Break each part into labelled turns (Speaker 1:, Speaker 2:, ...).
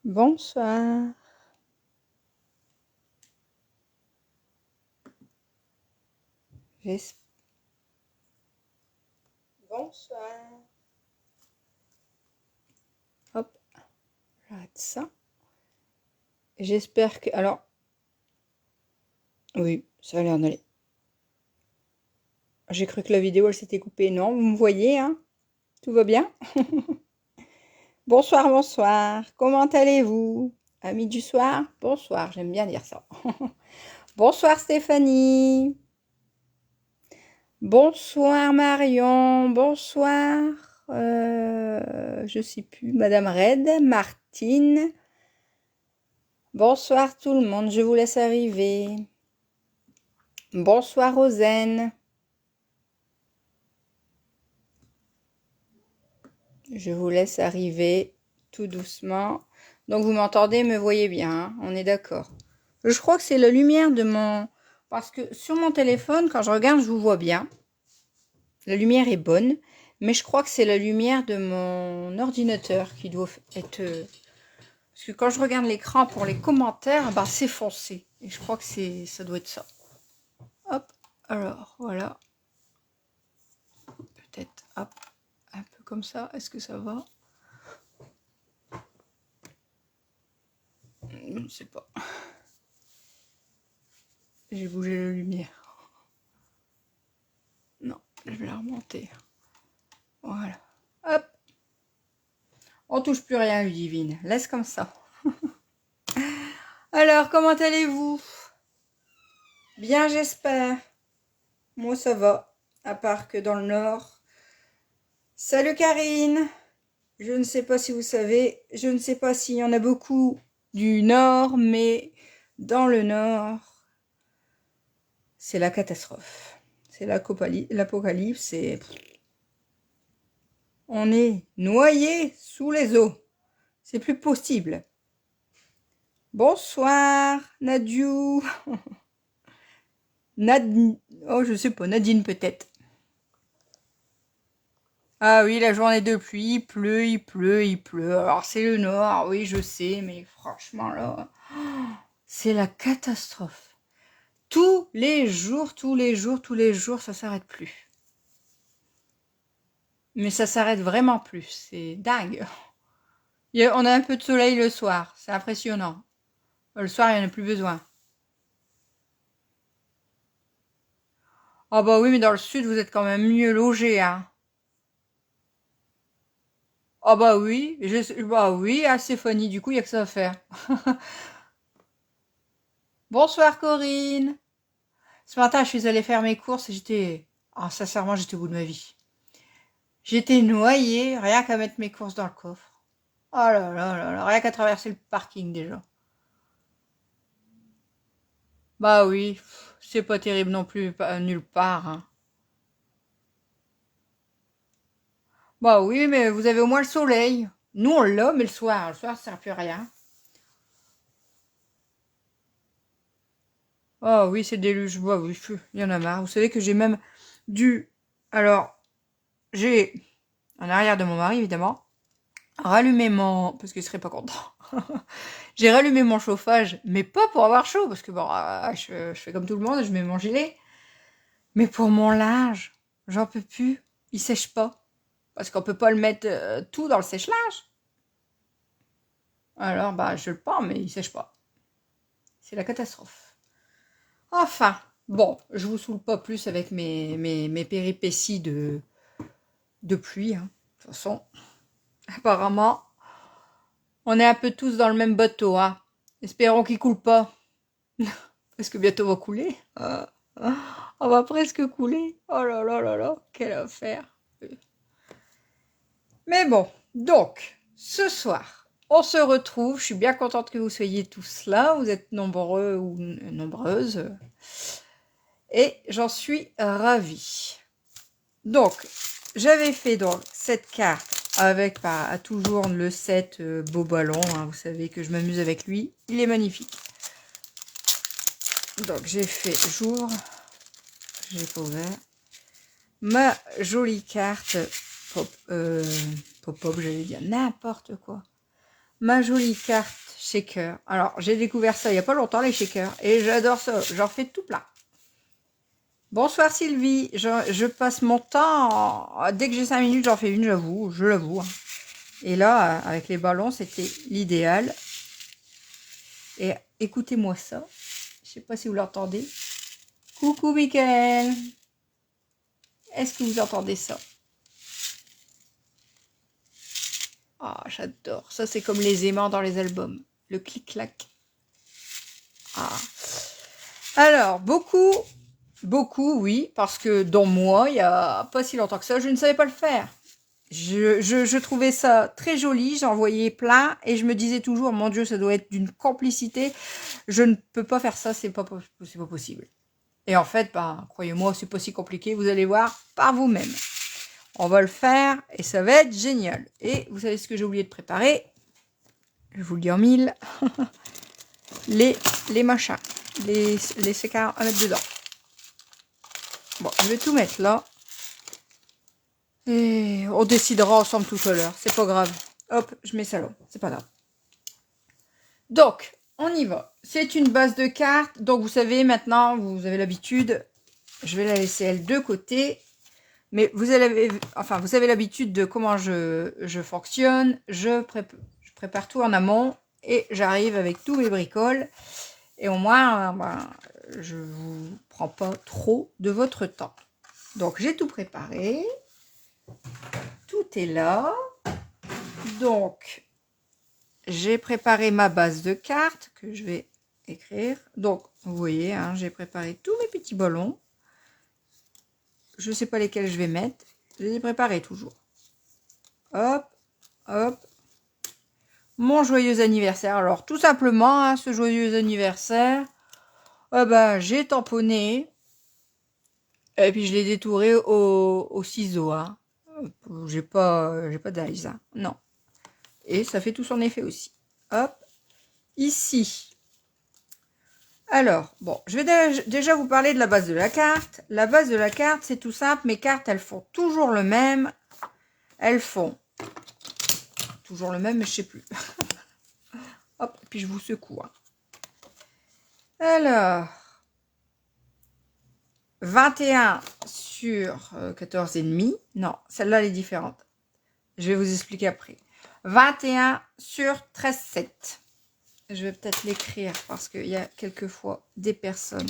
Speaker 1: Bonsoir. Bonsoir. Hop, j'arrête ça. J'espère que... Alors, oui, ça a l'air d'aller. J'ai cru que la vidéo, elle s'était coupée. Non, vous me voyez, hein? Tout va bien? Bonsoir, bonsoir. Comment allez-vous? Amis du soir? Bonsoir, j'aime bien dire ça. Bonsoir Stéphanie. Bonsoir Marion. Bonsoir. Je sais plus. Madame Red, Martine. Bonsoir tout le monde, je vous laisse arriver. Bonsoir Rosen. Je vous laisse arriver tout doucement. Donc vous m'entendez, me voyez bien, hein, on est d'accord. Je crois que c'est la lumière de mon... Parce que sur mon téléphone, quand je regarde, je vous vois bien. La lumière est bonne. Mais je crois que c'est la lumière de mon ordinateur qui doit être... Parce que quand je regarde l'écran pour les commentaires, bah, c'est foncé. Et je crois que ça doit être ça. Hop, alors, voilà. Peut-être, hop, un peu comme ça. Est-ce que ça va? Je ne sais pas. J'ai bougé la lumière. Non, je vais la remonter. Voilà. Hop. On touche plus rien, Ludivine. Laisse comme ça. Alors, comment allez-vous? Bien, j'espère. Moi, ça va. À part que dans le nord. Salut, Karine. Je ne sais pas si vous savez. Je ne sais pas s'il y en a beaucoup du nord, mais dans le nord, c'est la catastrophe. C'est l'apocalypse. On est noyé sous les eaux. C'est plus possible. Bonsoir, Nadiou. Oh, je sais pas, Nadine peut-être. Ah oui, la journée de pluie, il pleut, il pleut, il pleut. Alors c'est le nord, oui, je sais, mais franchement là, c'est la catastrophe. Tous les jours, tous les jours, tous les jours, ça s'arrête plus. Mais ça s'arrête vraiment plus, c'est dingue. On a un peu de soleil le soir, c'est impressionnant. Le soir, il n'y en a plus besoin. Ah bah oui, mais dans le sud, vous êtes quand même mieux logés, hein. Ah bah oui, bah oui, ah Stéphanie, du coup, il n'y a que ça à faire. Bonsoir Corinne. Ce matin, je suis allée faire mes courses et sincèrement, j'étais au bout de ma vie. J'étais noyée, rien qu'à mettre mes courses dans le coffre. Oh là là là là, rien qu'à traverser le parking déjà. Bah oui, c'est pas terrible non plus, pas nulle part, hein. Bah oui, mais vous avez au moins le soleil. Nous, on l'a, mais le soir, ça sert plus à rien. Ah oui, c'est le déluge. Bah oui, il y en a marre. Vous savez que j'ai même dû... Alors, j'ai, en arrière de mon mari, évidemment, rallumé mon... Parce qu'il serait pas content. J'ai rallumé mon chauffage, mais pas pour avoir chaud, parce que bon, je fais comme tout le monde, je mets mon gilet. Mais pour mon linge, j'en peux plus. Il sèche pas. Parce qu'on peut pas le mettre tout dans le sèche-linge. Alors, bah, je le prends, mais il sèche pas. C'est la catastrophe. Enfin, bon, je vous saoule pas plus avec mes péripéties de pluie, hein. De toute façon, apparemment, on est un peu tous dans le même bateau, hein. Espérons qu'il coule pas. Parce que bientôt on va couler. On va presque couler. Oh là là là là, quelle affaire. Mais bon, donc, ce soir, on se retrouve. Je suis bien contente que vous soyez tous là. Vous êtes nombreux ou nombreuses. Et j'en suis ravie. Donc, j'avais fait donc cette carte avec à toujours le set beau ballon. Hein, vous savez que je m'amuse avec lui. Il est magnifique. Donc, j'ai fait jour. J'ai pas ouvert. Ma jolie carte pop-up, j'allais dire n'importe quoi. ma jolie carte shaker. Alors, j'ai découvert ça il n'y a pas longtemps, les shakers, et j'adore ça. J'en fais tout plein. Bonsoir Sylvie, je passe mon temps, dès que j'ai 5 minutes, j'en fais une, j'avoue, je l'avoue. Et là, avec les ballons, c'était l'idéal. Et écoutez-moi ça. Je sais pas si vous l'entendez. Coucou Mickaël. Est-ce que vous entendez ça? Ah, j'adore. Ça, c'est comme les aimants dans les albums. Le clic-clac. Ah. Alors, beaucoup, oui, parce que dans moi, il n'y a pas si longtemps que ça, je ne savais pas le faire. Je trouvais ça très joli, j'en voyais plein, et je me disais toujours, mon Dieu, ça doit être d'une complicité. Je ne peux pas faire ça, c'est pas possible. Et en fait, ben, croyez-moi, c'est pas si compliqué, vous allez voir par vous-même. On va le faire, et ça va être génial. Et vous savez ce que j'ai oublié de préparer? Je vous le dis en mille. les machins, les sécards à mettre dedans. Bon, je vais tout mettre là. Et on décidera ensemble tout à l'heure. C'est pas grave. Hop, je mets ça là. C'est pas grave. Donc, on y va. C'est une base de cartes. Donc, vous savez, maintenant, vous avez l'habitude. Je vais la laisser, elle, de côté. Mais vous avez l'habitude de comment je fonctionne. Je prépare tout en amont. Et j'arrive avec tous mes bricoles. Et au moins, ben, je vous prends pas trop de votre temps. Donc, j'ai tout préparé. Tout est là. Donc, j'ai préparé ma base de cartes que je vais écrire. Donc, vous voyez, hein, j'ai préparé tous mes petits ballons. Je ne sais pas lesquels je vais mettre. Je les ai préparés toujours. Hop, hop. Mon joyeux anniversaire. Alors, tout simplement, hein, ce joyeux anniversaire, ben, j'ai tamponné. Et puis, je l'ai détouré au ciseau. Hein. J'ai pas d'aise. Hein. Non. Et ça fait tout son effet aussi. Hop. Ici. Alors, bon, je vais déjà vous parler de la base de la carte. La base de la carte, c'est tout simple. Mes cartes, elles font toujours le même. Elles font toujours le même, mais je sais plus. Hop, puis je vous secoue. Hein. Alors, 21 sur 14,5. Non, celle-là, elle est différente. Je vais vous expliquer après. 21 sur 13,7. Je vais peut-être l'écrire parce qu'il y a quelquefois des personnes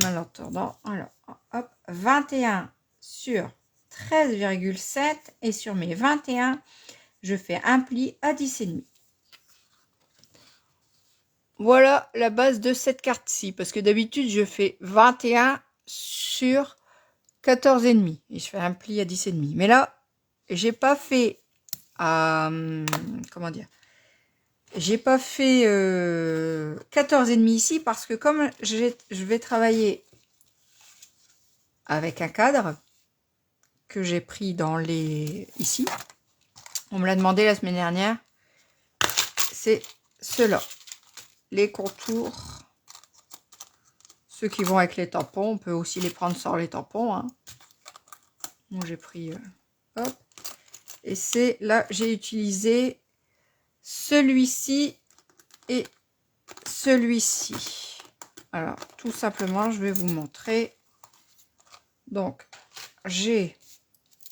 Speaker 1: malentendant. Alors, hop, 21 sur 13,7 et sur mes 21, je fais un pli à 10,5. Voilà la base de cette carte-ci, parce que d'habitude, je fais 21 sur 14,5 et je fais un pli à 10,5. Mais là, j'ai pas fait, comment dire, j'ai pas fait 14,5 ici parce que comme je vais travailler avec un cadre que j'ai pris dans les ici, on me l'a demandé la semaine dernière, c'est ceux-là, les contours, ceux qui vont avec les tampons, on peut aussi les prendre sans les tampons. Hein. Moi j'ai pris, hop, et c'est là j'ai utilisé celui-ci et celui-ci. Alors tout simplement, je vais vous montrer. Donc j'ai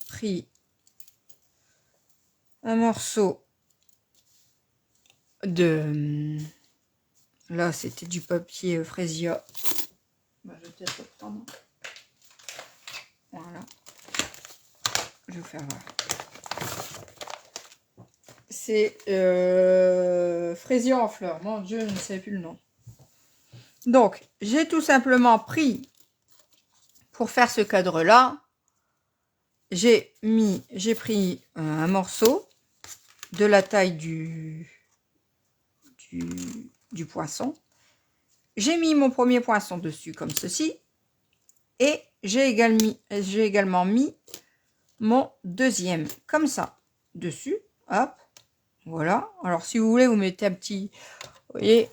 Speaker 1: pris un morceau de, là c'était du papier Frésia. Bah, je vais peut-être le prendre. Voilà. Je vais vous faire voir. C'est fraisier en fleurs. Mon Dieu, je ne sais plus le nom. Donc, j'ai tout simplement pris, pour faire ce cadre-là, j'ai pris un morceau de la taille du poinçon. J'ai mis mon premier poinçon dessus comme ceci. Et j'ai également mis mon deuxième comme ça dessus. Hop. Voilà. Alors, si vous voulez, vous mettez un petit... Vous voyez,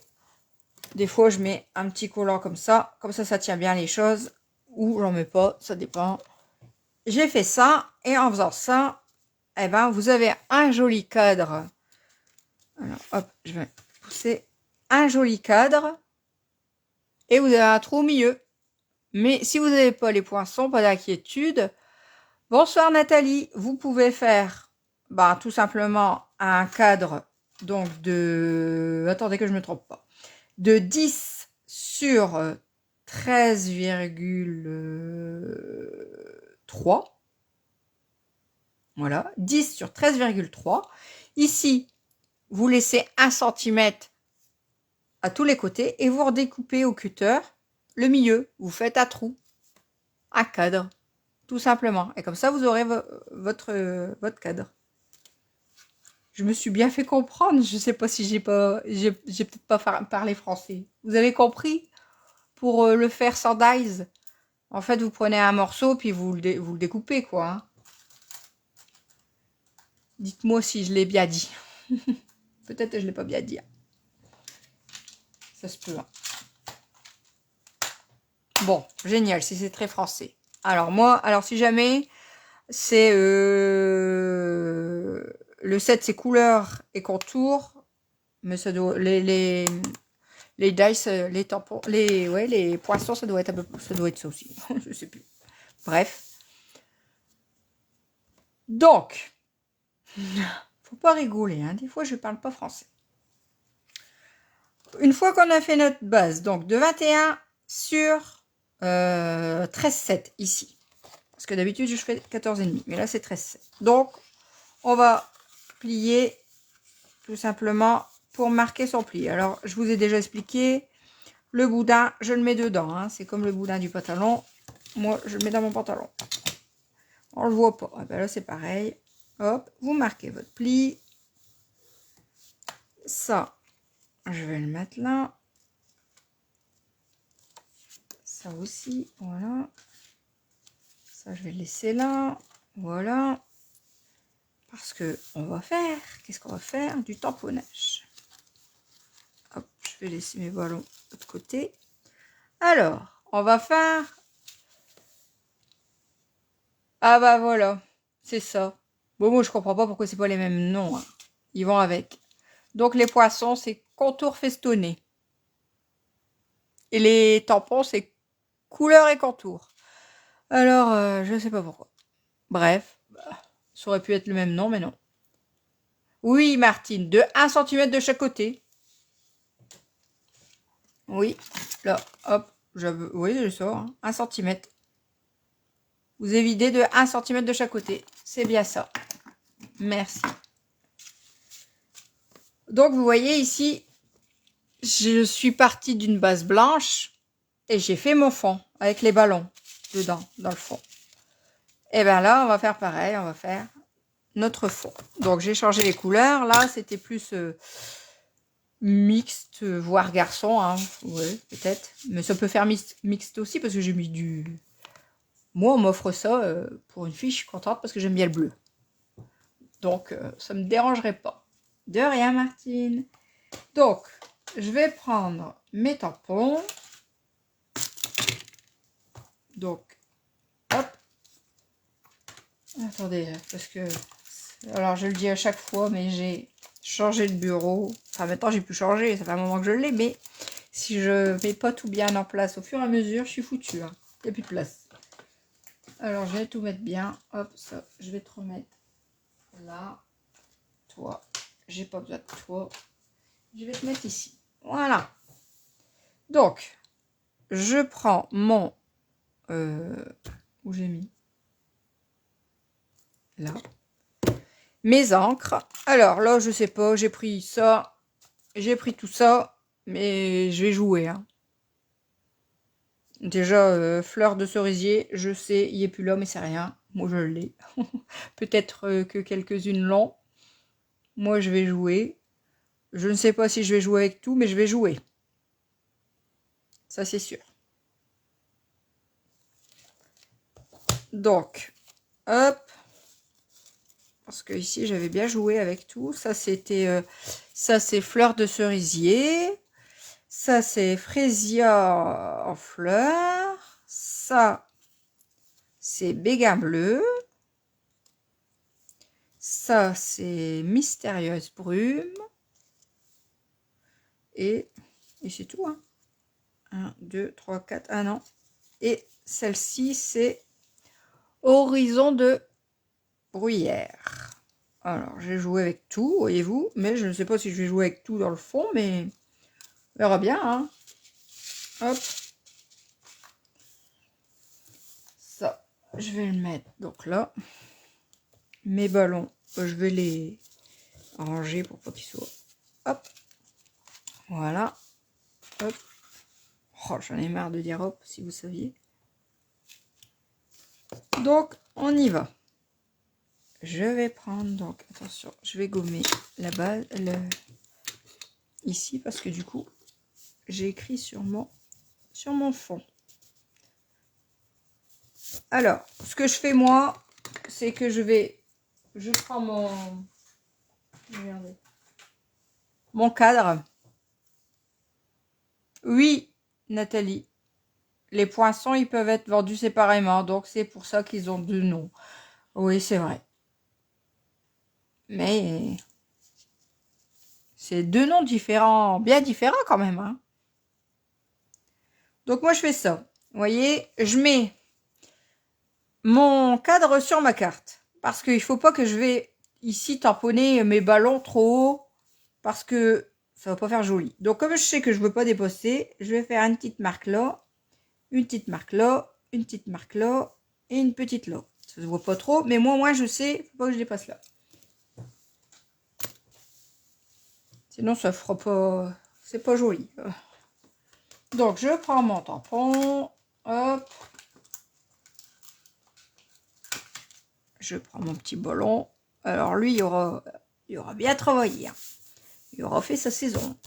Speaker 1: des fois, je mets un petit collant comme ça. Comme ça, ça tient bien les choses. Ou j'en mets pas, ça dépend. J'ai fait ça. Et en faisant ça, eh ben, vous avez un joli cadre Alors, hop, je vais pousser un joli cadre. Et vous avez un trou au milieu. Mais si vous n'avez pas les poinçons, pas d'inquiétude. Bonsoir Nathalie, vous pouvez faire tout simplement un cadre donc de... Attendez que je ne me trompe pas. De 10 sur 13,3. Voilà, 10 sur 13,3. Ici, vous laissez 1 cm à tous les côtés et vous redécoupez au cutter le milieu. Vous faites un trou, un cadre, tout simplement. Et comme ça, vous aurez votre cadre. Je me suis bien fait comprendre. Je ne sais pas si j'ai peut-être pas parlé français. Vous avez compris? Pour le faire sans dies, en fait, vous prenez un morceau puis vous le découpez, quoi. Hein. Dites-moi si je l'ai bien dit. Peut-être que je ne l'ai pas bien dit. Ça se peut. Hein. Bon, génial, si c'est très français. Alors si jamais c'est le 7, c'est couleur et contour, mais ça doit les dice, les tampons, les poissons, ça doit être ça aussi. Je sais plus. Bref. Donc, faut pas rigoler, hein. Des fois je parle pas français. Une fois qu'on a fait notre base, donc de 21 sur 13,7 ici. Parce que d'habitude je fais 14,5, mais là c'est 13,7. Donc, on va plier tout simplement pour marquer son pli. Alors, je vous ai déjà expliqué, le boudin, je le mets dedans. Hein. C'est comme le boudin du pantalon. Moi, je le mets dans mon pantalon. On le voit pas. Ah ben là, c'est pareil. Hop, vous marquez votre pli. Ça, je vais le mettre là. Ça aussi, voilà. Ça, je vais le laisser là. Voilà. Parce que on va faire, qu'est-ce qu'on va faire? Du tamponnage. Hop, je vais laisser mes ballons de l'autre côté. Alors, on va faire... Ah bah voilà, c'est ça. Bon, moi je comprends pas pourquoi c'est pas les mêmes noms. Hein. Ils vont avec. Donc les poissons, c'est contour festonné. Et les tampons, c'est couleur et contour. Alors, je sais pas pourquoi. Bref, ça aurait pu être le même nom, mais non. Oui, Martine, de 1 cm de chaque côté. Oui, là, hop, oui, je sors, hein, 1 cm. Vous évidez de 1 cm de chaque côté. C'est bien ça. Merci. Donc, vous voyez ici, je suis partie d'une base blanche et j'ai fait mon fond avec les ballons dedans, dans le fond. Et bien là, on va faire pareil, on va faire notre fond. Donc, j'ai changé les couleurs. Là, c'était plus mixte, voire garçon. Hein. Ouais, peut-être. Mais ça peut faire mixte aussi parce que j'ai mis du... Moi, on m'offre ça pour une fille, je suis contente parce que j'aime bien le bleu. Donc, ça ne me dérangerait pas. De rien, Martine. Donc, je vais prendre mes tampons. Donc, hop. Attendez, parce que... Alors, je le dis à chaque fois, mais j'ai changé de bureau. Enfin, maintenant, j'ai pu changer. Ça fait un moment que je l'ai, mais si je mets pas tout bien en place au fur et à mesure, je suis foutue. Hein. Il n'y a plus de place. Alors, je vais tout mettre bien. Hop, ça, je vais te remettre là. Toi, j'ai pas besoin de toi. Je vais te mettre ici. Voilà. Donc, je prends mon... où j'ai mis? Là. Mes encres. Alors, là, je sais pas. J'ai pris ça. J'ai pris tout ça. Mais je vais jouer. Hein. Déjà, fleur de cerisier. Je sais, il n'est plus là, mais c'est rien. Moi, je l'ai. Peut-être que quelques-unes l'ont. Moi, je vais jouer. Je ne sais pas si je vais jouer avec tout, mais je vais jouer. Ça, c'est sûr. Donc, hop. Parce que ici, j'avais bien joué avec tout. Ça, c'était... ça, c'est fleur de cerisier. Ça, c'est fraisia en fleurs. Ça, c'est béguin bleu. Ça, c'est mystérieuse brume. Et c'est tout. Hein. 1, 2, 3, 4. Ah non. Et celle-ci, c'est Horizon de Bruyère. Alors, j'ai joué avec tout, voyez-vous. Mais je ne sais pas si je vais jouer avec tout dans le fond, mais on verra bien. Hein. Hop. Ça, je vais le mettre. Donc là, mes ballons, je vais les ranger pour pas qu'ils soient. Hop. Voilà. Hop. Oh, j'en ai marre de dire hop, si vous saviez. Donc, on y va. Je vais prendre, donc, attention, je vais gommer la base, ici, parce que du coup, j'ai écrit sur mon fond. Alors, ce que je fais, moi, c'est que je prends mon cadre. Oui, Nathalie. Les poinçons, ils peuvent être vendus séparément, donc c'est pour ça qu'ils ont deux noms. Oui, c'est vrai. Mais c'est deux noms différents, bien différents quand même. Hein. Donc moi, je fais ça. Vous voyez, je mets mon cadre sur ma carte. Parce qu'il ne faut pas que je vais ici tamponner mes ballons trop haut. Parce que ça va pas faire joli. Donc comme je sais que je ne veux pas déposer, je vais faire une petite marque là, une petite marque là, une petite marque là et une petite là. Ça se voit pas trop, mais moi je sais, il faut pas que je dépasse là. Sinon ça fera pas, c'est pas joli. Donc je prends mon tampon, hop. Je prends mon petit ballon. Alors lui, il aura bien travaillé. Hein. Il aura fait sa saison.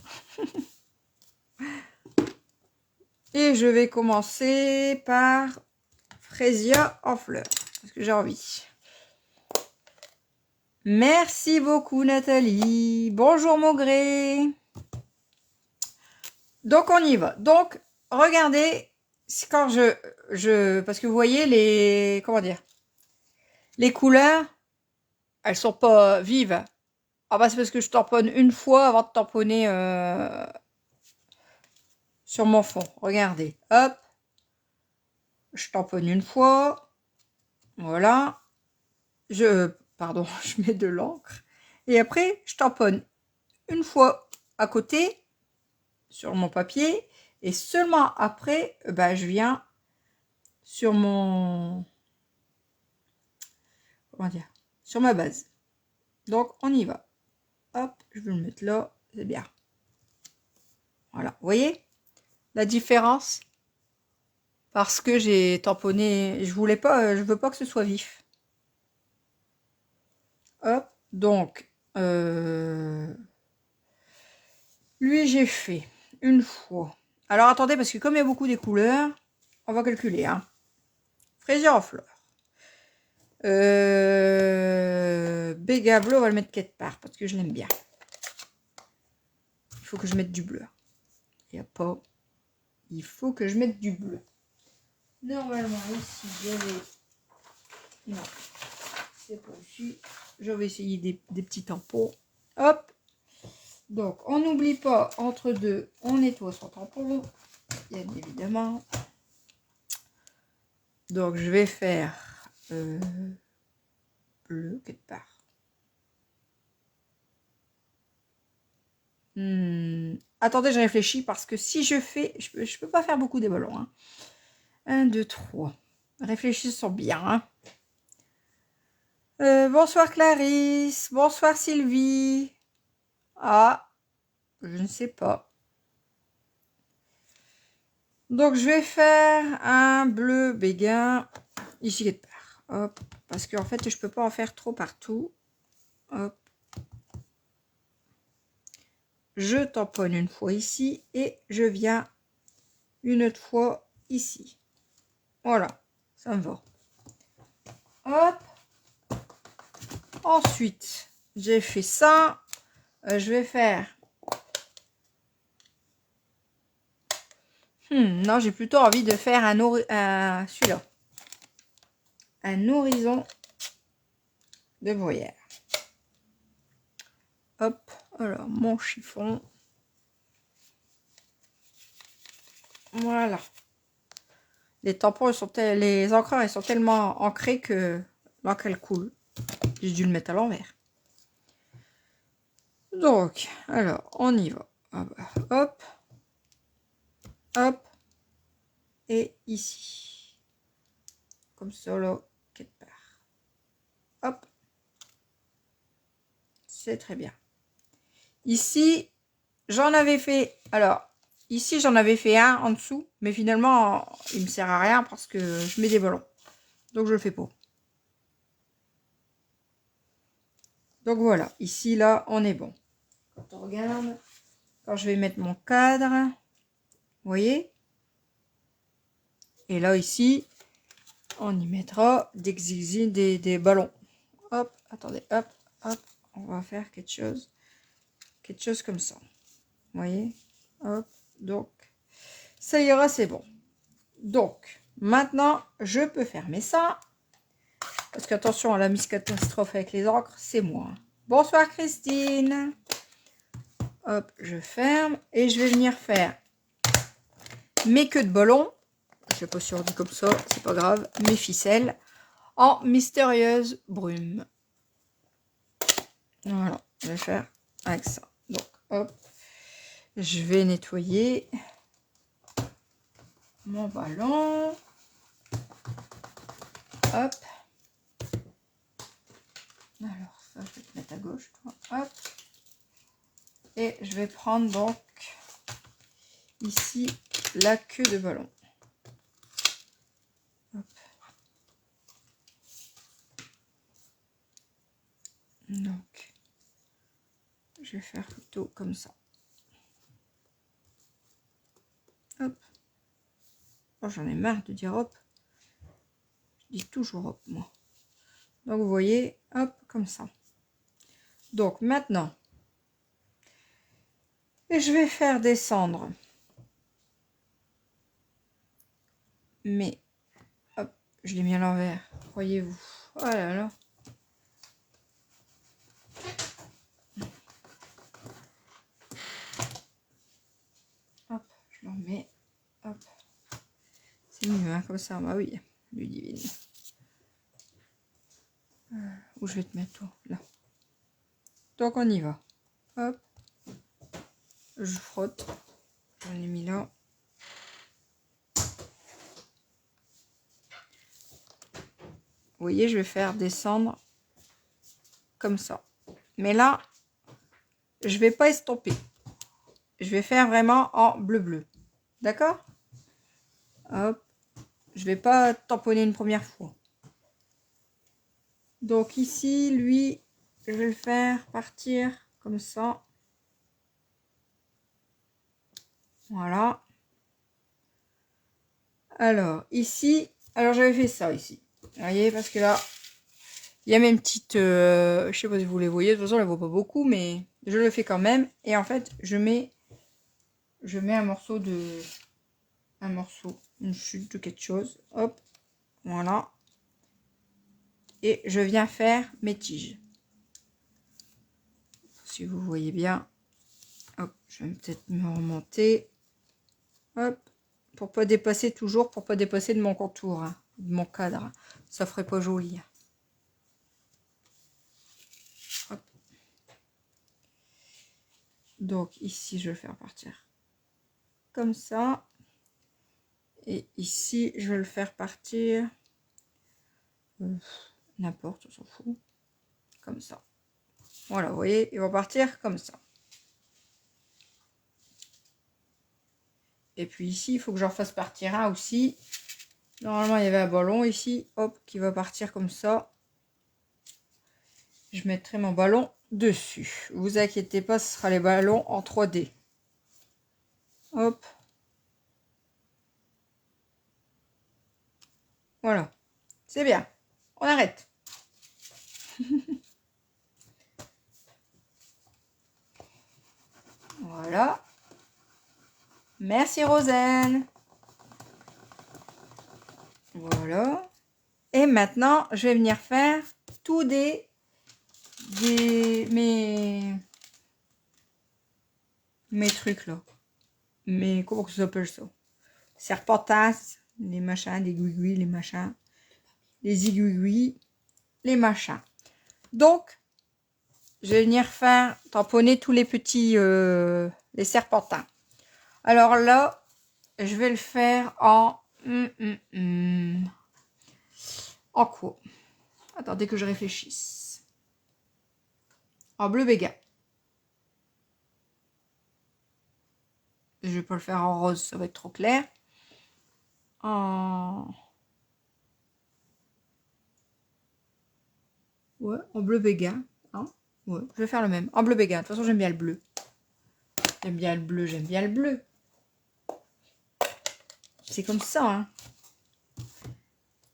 Speaker 1: Et je vais commencer par Frésia en fleurs. Parce que j'ai envie. Merci beaucoup Nathalie. Bonjour Maugré. Donc on y va. Donc regardez, quand parce que vous voyez les, comment dire, les couleurs, elles sont pas vives. Ah bah c'est parce que je tamponne une fois avant de tamponner sur mon fond. Regardez, hop, je tamponne une fois, voilà. Pardon, je mets de l'encre et après je tamponne une fois à côté sur mon papier et seulement après, bah, je viens sur mon, comment dire, sur ma base. Donc on y va. Hop, je vais le mettre là, c'est bien. Voilà, vous voyez la différence? Parce que j'ai tamponné, je veux pas que ce soit vif. Hop, donc, lui j'ai fait une fois. Alors attendez, parce que comme il y a beaucoup des couleurs, on va calculer. Hein. Fraisier en fleurs. Béga bleu, on va le mettre quelque part, parce que je l'aime bien. Il faut que je mette du bleu. Il n'y a pas... Il faut que je mette du bleu. Normalement, ici, j'avais... Non, c'est pas ici. Je vais essayer des petits tampons. Hop. Donc, on n'oublie pas, entre deux, on nettoie son tampon, bien évidemment. Donc, je vais faire bleu quelque part. Attendez, je réfléchis parce que si je fais... Je peux pas faire beaucoup des ballons. Hein. 1, 2, 3. Réfléchissons bien. Hein. Bonsoir Clarisse. Bonsoir Sylvie. Ah, je ne sais pas. Donc, je vais faire un bleu béguin ici quelque part. Hop. Parce qu'en fait, je peux pas en faire trop partout. Hop. Je tamponne une fois ici et je viens une autre fois ici. Voilà, ça me va. Hop. Ensuite, j'ai fait ça. Je vais faire... non, j'ai plutôt envie de faire celui-là. Un horizon de bruyère. Hop, alors mon chiffon. Voilà. Les tampons, les encreurs, ils sont tellement ancrés que l'encre, elle coule. J'ai dû le mettre à l'envers. Donc, alors, on y va. Hop. Hop. Et ici. Comme ça, là, quelque part. Hop. C'est très bien. Ici, j'en avais fait... Alors, ici, j'en avais fait un en dessous. Mais finalement, il me sert à rien parce que je mets des ballons. Donc, je le fais pas. Donc, voilà. Ici, là, on est bon. Quand on regarde... Quand je vais mettre mon cadre... Vous voyez? Et là, ici, on y mettra des ballons. Hop, attendez, hop, hop. On va faire quelque chose comme ça. Vous voyez? Hop, donc, ça ira, c'est bon. Donc, maintenant, je peux fermer ça. Parce qu'attention à la Miss Catastrophe avec les encres, c'est moi. Bonsoir Christine. Hop, je ferme. Et je vais venir faire mes queues de ballon. Je l'ai pas surdi comme ça, c'est pas grave. Mes ficelles en mystérieuse brume. Voilà, je vais faire avec ça. Donc, hop, je vais nettoyer mon ballon. Hop. Alors, ça, je vais te mettre à gauche, toi. Hop. Et je vais prendre donc ici la queue de ballon. Hop. Donc, je vais faire plutôt comme ça. Hop. Oh, j'en ai marre de dire hop. Je dis toujours hop, moi. Donc, vous voyez, hop, comme ça. Donc, maintenant, je vais faire descendre. Mais, hop, je l'ai mis à l'envers. Croyez-vous. Oh là là. Hop, je le remets. Hop. C'est mieux, hein, comme ça. Bah oui, Ludivine. Où je vais te mettre toi? Là. Donc, on y va. Hop. Je frotte. J'en ai mis là. Vous voyez, je vais faire descendre comme ça. Mais là, je vais pas estomper. Je vais faire vraiment en bleu-bleu. D'accord? Hop. Je vais pas tamponner une première fois. Donc ici, lui, je vais le faire partir comme ça. Voilà. Alors, ici, alors j'avais fait ça ici. Vous voyez, parce que là, il y a mes petites... je sais pas si vous les voyez, de toute façon, on les voit pas beaucoup, mais je le fais quand même. Et en fait, je mets un morceau de... une chute de quelque chose. Hop, voilà. Et je viens faire mes tiges. Si vous voyez bien. Hop, je vais peut-être me remonter. Hop, pour pas dépasser toujours, pour pas dépasser de mon contour, hein, de mon cadre. Ça ferait pas joli. Hop. Donc ici, je vais le faire partir comme ça. Et ici, je vais le faire partir n'importe, on s'en fout. Comme ça. Voilà, vous voyez, il va partir comme ça. Et puis ici, il faut que j'en fasse partir un aussi. Normalement, il y avait un ballon ici, hop, qui va partir comme ça. Je mettrai mon ballon dessus. Vous inquiétez pas, ce sera les ballons en 3D. Hop. Voilà. C'est bien. On arrête. Voilà. Merci Rosen. Voilà. Et maintenant, je vais venir faire tous mes trucs là. Mais comment que ça s'appelle ça? serpentins, les machins, les guiguis, les machins, les aiguilles, les machins. Donc, je vais venir faire tamponner tous les petits, les serpentins. Alors là, je vais le faire en... En quoi? Attendez que je réfléchisse. En bleu béguin. Je vais pas le faire en rose, ça va être trop clair. En... Ouais, en bleu béguin. Hein, ouais, je vais faire le même. En bleu béguin. De toute façon, j'aime bien le bleu. J'aime bien le bleu, j'aime bien le bleu. C'est comme ça, hein.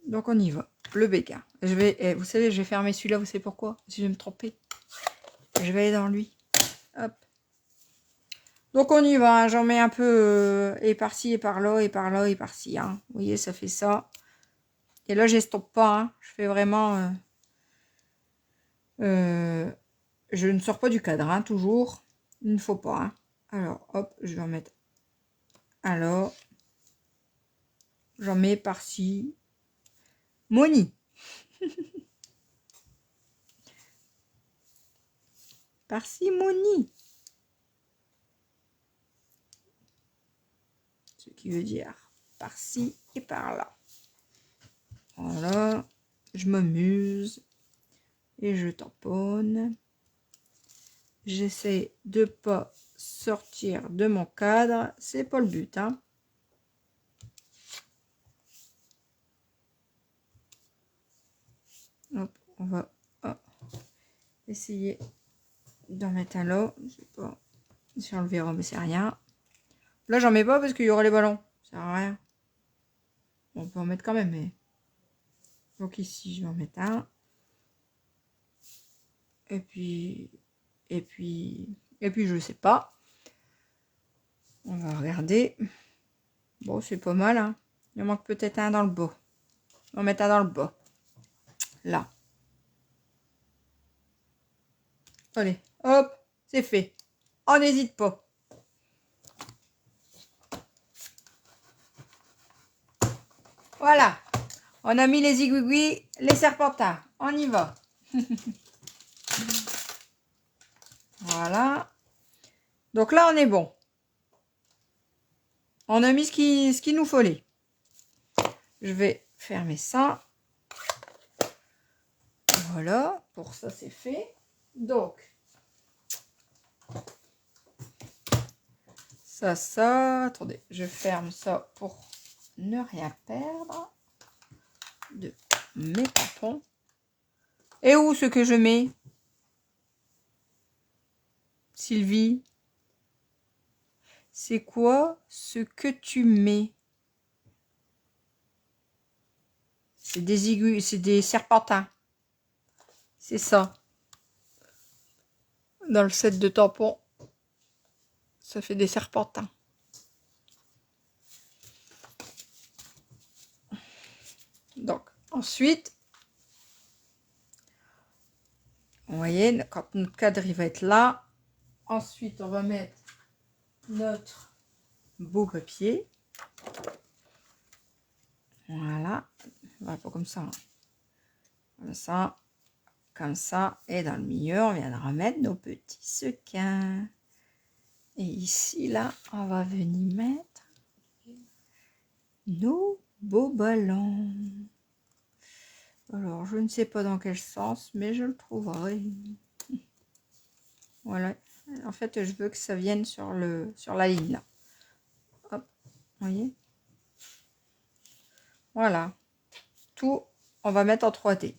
Speaker 1: Donc, on y va. Bleu béguin. Je vais, vous savez, je vais fermer celui-là, vous savez pourquoi? Si je vais me tromper. Je vais aller dans lui. Hop. Donc, on y va. Hein. J'en mets un peu et par-ci, et par-là, et par-là, et par-ci. Hein. Vous voyez, ça fait ça. Et là, j'estompe pas. Hein. Je fais vraiment... je ne sors pas du cadre, hein, toujours. Il ne faut pas. Hein. Alors, hop, je vais en mettre. Alors, j'en mets par-ci. Moni. Parcimonie. Ce qui veut dire par-ci et par-là. Voilà. Je m'amuse. Et je tamponne. J'essaie de pas sortir de mon cadre. C'est pas le but, hein. Hop, on va essayer d'en mettre un là. Je sais pas si on le verra, mais c'est rien. Là, j'en mets pas parce qu'il y aura les ballons. Ça sert à rien. On peut en mettre quand même, mais... Donc ici, je vais en mettre un. Et puis, je sais pas. On va regarder. Bon, c'est pas mal, hein. Il en manque peut-être un dans le bas. On va mettre un dans le bas. Là. Allez, hop, c'est fait. On n'hésite pas. Voilà. On a mis les aiguilles, les serpentins. On y va. Voilà. Donc là, on est bon. On a mis ce qu'il nous fallait. Je vais fermer ça. Voilà. Pour ça, c'est fait. Donc, ça. Attendez, je ferme ça pour ne rien perdre de mes tampons. Et où ce que je mets? Sylvie, c'est quoi ce que tu mets? C'est des aiguilles, c'est des serpentins. C'est ça. Dans le set de tampons, ça fait des serpentins. Donc, ensuite, vous voyez, quand notre cadre il va être là, ensuite on va mettre notre beau papier. Voilà, pas comme ça. Hein. Comme ça. Et dans le milieu, on viendra mettre nos petits sequins. Et ici, là, on va venir mettre nos beaux ballons. Alors, je ne sais pas dans quel sens, mais je le trouverai. Voilà. En fait, je veux que ça vienne sur la ligne, là. Hop, vous voyez? Voilà. Tout, on va mettre en 3D.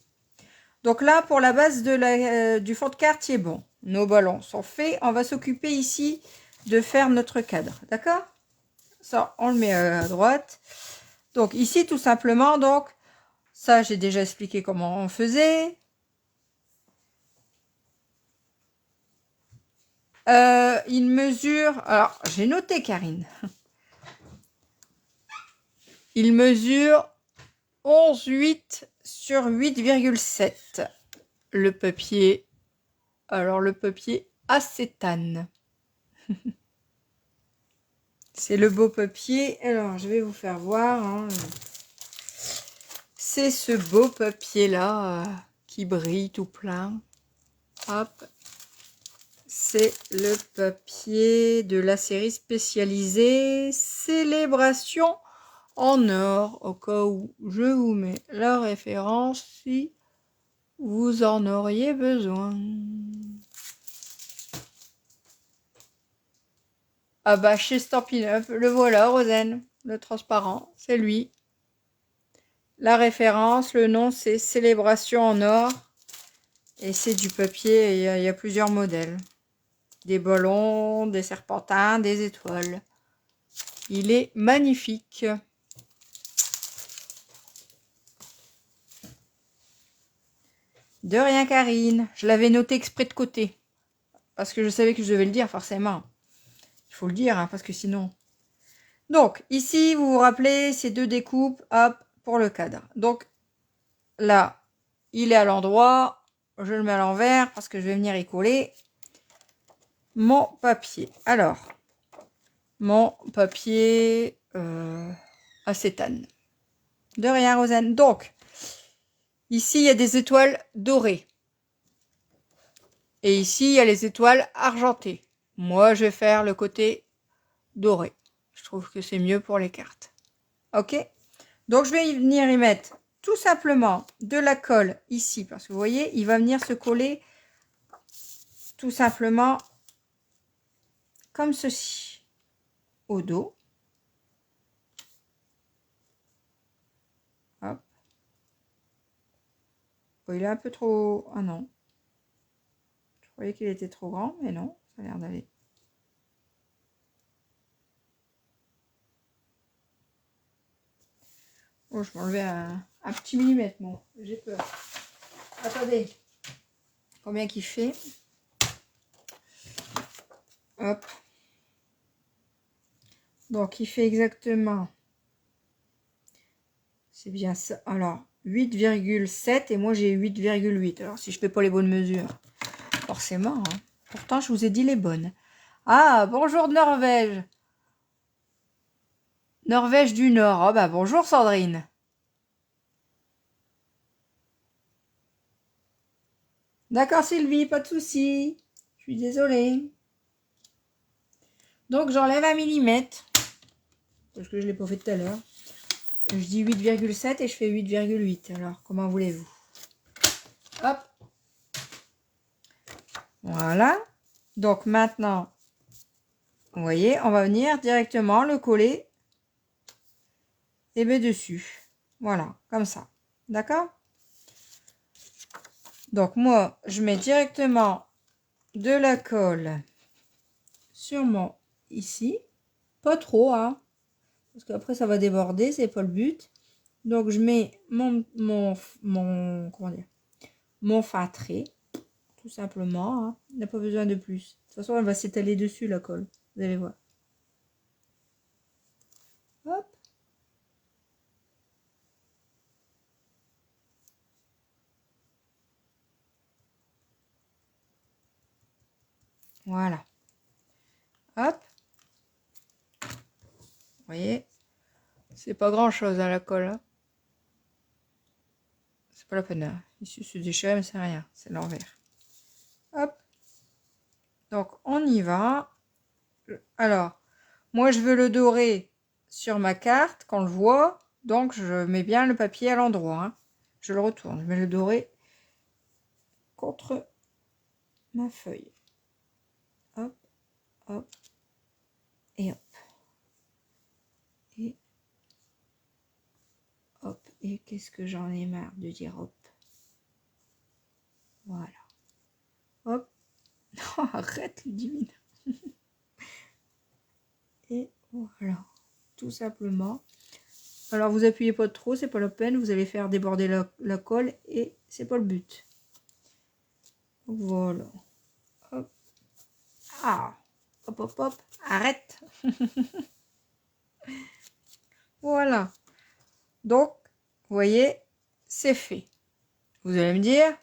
Speaker 1: Donc là, pour la base du fond de carte, c'est bon. Nos ballons sont faits. On va s'occuper ici de faire notre cadre. D'accord? Ça, on le met à droite. Donc ici, tout simplement, donc, ça, j'ai déjà expliqué comment on faisait. Il mesure... Alors, j'ai noté, Karine. Il mesure 11,8 sur 8,7. Le papier... Alors, le papier acétane. C'est le beau papier. Alors, je vais vous faire voir. Hein. C'est ce beau papier-là qui brille tout plein. Hop. C'est le papier de la série spécialisée Célébration en or. Au cas où je vous mets la référence si vous en auriez besoin. Ah bah chez Stampin' Up, le voilà, Rosen, le transparent, c'est lui. La référence, le nom c'est Célébration en or. Et c'est du papier, il y a plusieurs modèles. Des ballons, des serpentins, des étoiles. Il est magnifique. De rien Karine, je l'avais noté exprès de côté. Parce que je savais que je devais le dire forcément. Il faut le dire, hein, parce que sinon... Donc, ici, vous vous rappelez, ces deux découpes, hop, pour le cadre. Donc, là, il est à l'endroit. Je le mets à l'envers parce que je vais venir y coller mon papier. Alors, mon papier acétane. De rien, Rosanne. Donc, ici, il y a des étoiles dorées. Et ici, il y a les étoiles argentées. Moi, je vais faire le côté doré. Je trouve que c'est mieux pour les cartes. Ok? Donc, je vais venir y mettre tout simplement de la colle ici. Parce que vous voyez, il va venir se coller tout simplement comme ceci. Au dos. Hop. Bon, il est un peu trop... Ah non. Je croyais qu'il était trop grand, mais non. Ça a l'air d'aller. Oh, je m'enlevais un petit millimètre, moi. J'ai peur. Attendez. Combien qu'il fait? Hop. Donc, il fait exactement... C'est bien ça. Alors, 8,7 et moi, j'ai 8,8. Alors, si je fais pas les bonnes mesures, forcément. Hein. Pourtant, je vous ai dit les bonnes. Ah, bonjour Norvège. Norvège du Nord. Oh, bah, bonjour Sandrine. D'accord Sylvie, pas de souci. Je suis désolée. Donc j'enlève 1 millimètre. Parce que je ne l'ai pas fait tout à l'heure. Je dis 8,7 et je fais 8,8. Alors comment voulez-vous? Hop. Voilà. Donc maintenant, vous voyez, on va venir directement le coller et bien dessus. Voilà, comme ça. D'accord? Donc moi, je mets directement de la colle sur mon ici. Pas trop, hein. Parce qu'après ça va déborder, c'est pas le but. Donc je mets comment dire, mon fâtré, tout simplement. Hein. Il n'a pas besoin de plus. De toute façon, elle va s'étaler dessus la colle. Vous allez voir. Hop. Voilà. Hop. Vous voyez, c'est pas grand chose à la colle. Hein. C'est pas la peine. Hein. Ici, c'est déchiré, mais c'est rien. C'est l'envers. Hop. Donc, on y va. Alors, moi, je veux le dorer sur ma carte, qu'on le voit. Donc, je mets bien le papier à l'endroit. Hein. Je le retourne. Je mets le doré contre ma feuille. Hop, hop, et hop. Et hop. Et qu'est-ce que j'en ai marre de dire hop. Voilà. Hop. Non, arrête, Ludivine. Et voilà. Tout simplement. Alors, vous appuyez pas trop, c'est pas la peine. Vous allez faire déborder la colle et c'est pas le but. Voilà. Hop. Ah. Hop, hop, hop. Arrête. Voilà. Donc, vous voyez, c'est fait. Vous allez me dire,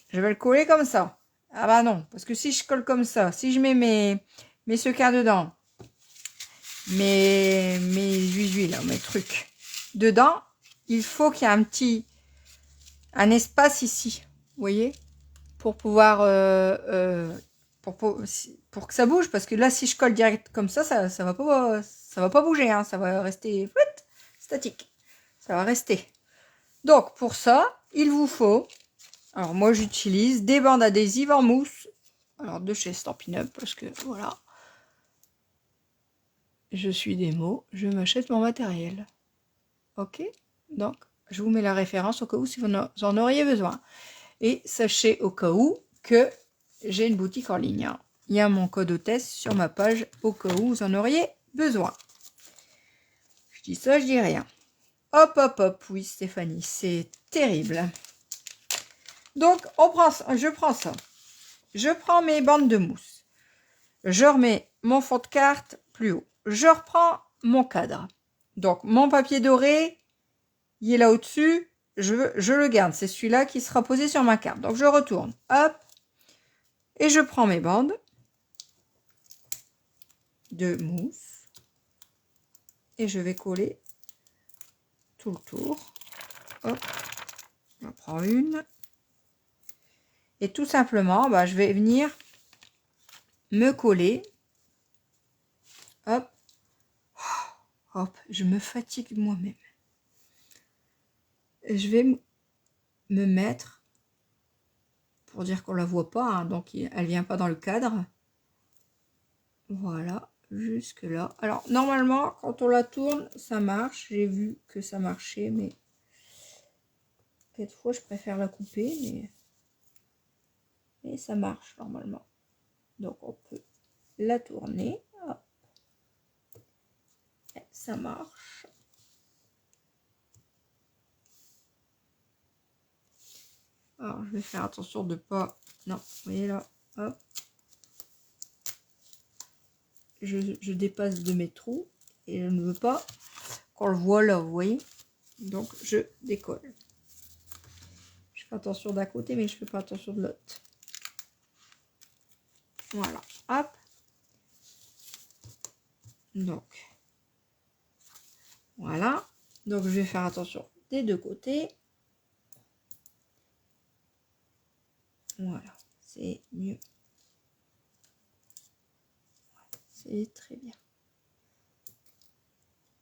Speaker 1: je vais le coller comme ça. Ah bah non, parce que si je colle comme ça, si je mets mes sequins dedans, mes huiles, mes trucs. Dedans, il faut qu'il y ait un espace ici, vous voyez, pour pouvoir, pour que ça bouge, parce que là, si je colle direct comme ça va pas bouger, hein, ça va rester statique, ça va rester. Donc, pour ça, il vous faut, alors moi, j'utilise des bandes adhésives en mousse, alors de chez Stampin' Up, parce que, voilà, je suis démo, je m'achète mon matériel. Ok, donc je vous mets la référence au cas où si vous en auriez besoin. Et sachez au cas où que j'ai une boutique en ligne. Il y a mon code hôtesse sur ma page au cas où vous en auriez besoin. Je dis ça, je dis rien. Hop, hop, hop, oui Stéphanie, c'est terrible. Donc je prends ça. Je prends mes bandes de mousse. Je remets mon fond de carte plus haut. Je reprends mon cadre. Donc mon papier doré, il est là au-dessus, je le garde. C'est celui-là qui sera posé sur ma carte. Donc je retourne, hop, et je prends mes bandes de mousse et je vais coller tout le tour. Hop, j'en prends une. Et tout simplement, bah, je vais venir me coller. Hop, hop, je me fatigue moi-même. Je vais me mettre, pour dire qu'on la voit pas, hein, donc elle vient pas dans le cadre. Voilà, jusque là. Alors normalement, quand on la tourne, ça marche. J'ai vu que ça marchait, mais quelquefois je préfère la couper, mais ça marche normalement. Donc on peut la tourner. Hop. Ça marche. Alors je vais faire attention de pas. Non, vous voyez là, hop. Je dépasse de mes trous et je ne veux pas qu'on le voit là, vous voyez. Donc je décolle. Je fais attention d'un côté, mais je fais pas attention de l'autre. Voilà, hop. Donc, voilà. Donc, je vais faire attention des deux côtés. Voilà, c'est mieux. C'est très bien.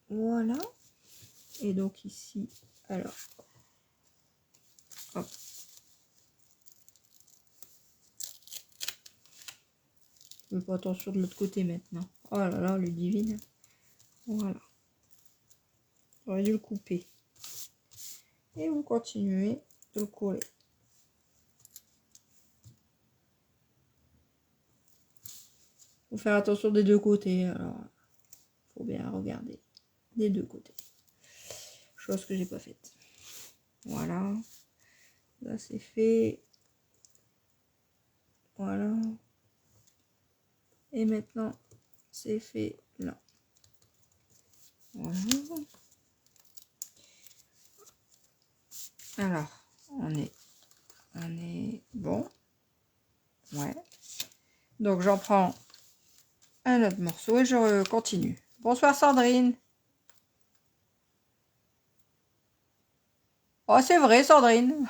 Speaker 1: Voilà. Et donc ici, alors, hop. Je fais pas attention de l'autre côté maintenant. Oh là là, le divine. Voilà. J'aurais dû le couper. Et vous continuez de le coller. Faut faire attention des deux côtés. Alors, faut bien regarder des deux côtés. Chose que j'ai pas faite. Voilà. Là, c'est fait. Voilà. Et maintenant, c'est fait là. Voilà. Alors, on est bon. Ouais. Donc, j'en prends un autre morceau et je continue. Bonsoir Sandrine. Oh, c'est vrai Sandrine.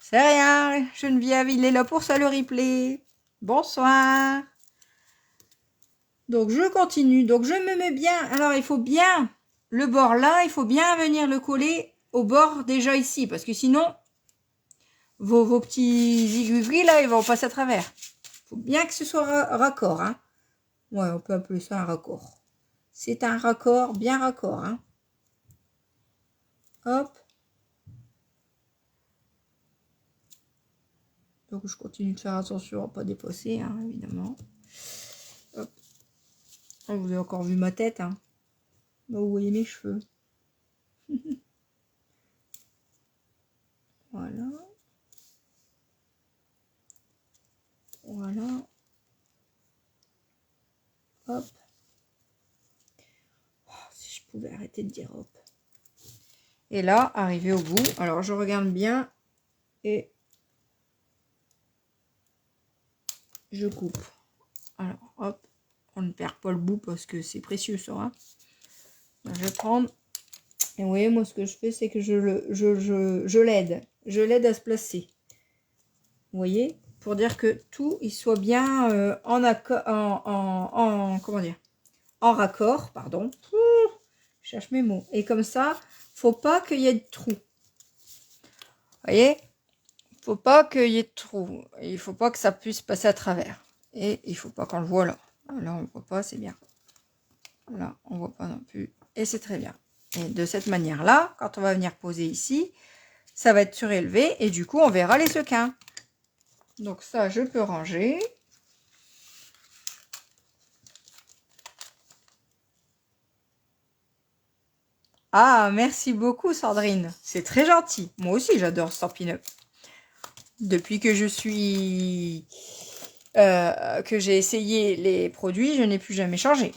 Speaker 1: C'est rien. Geneviève, il est là pour ça le replay. Bonsoir. Donc, je continue. Donc, je me mets bien. Alors, il faut bien le bord là. Il faut bien venir le coller au bord déjà ici. Parce que sinon, vos petits aiguilles là, ils vont passer à travers. Il faut bien que ce soit raccord. Hein. Ouais, on peut appeler ça un raccord. C'est un raccord, bien raccord. Hein. Hop. Donc, je continue de faire attention à ne pas dépasser, hein, évidemment. Hop. Oh, vous avez encore vu ma tête. Hein. Là, vous voyez mes cheveux. Voilà. Voilà. Hop. Oh, si je pouvais arrêter de dire hop. Et là, arrivé au bout, alors je regarde bien et je coupe. Alors, hop, On ne perd pas le bout parce que c'est précieux ça. Hein. Donc, je vais prendre. Et vous voyez, moi ce que je fais, c'est que je l'aide. Je l'aide à se placer. Vous voyez? Pour dire que tout il soit bien en accord, comment dire? En raccord, pardon. Je cherche mes mots. Et comme ça, faut pas qu'il y ait de trous. Vous voyez? Faut pas qu'il y ait de trous. Il faut pas que ça puisse passer à travers. Et il faut pas qu'on le voit là. Là, on le voit pas, c'est bien. Là, on voit pas non plus. Et c'est très bien. Et de cette manière-là, quand on va venir poser ici, ça va être surélevé. Et du coup, on verra les sequins. Donc ça, je peux ranger. Ah, merci beaucoup Sandrine. C'est très gentil. Moi aussi, j'adore Stampin' Up. Depuis que je suis... que j'ai essayé les produits, je n'ai plus jamais changé.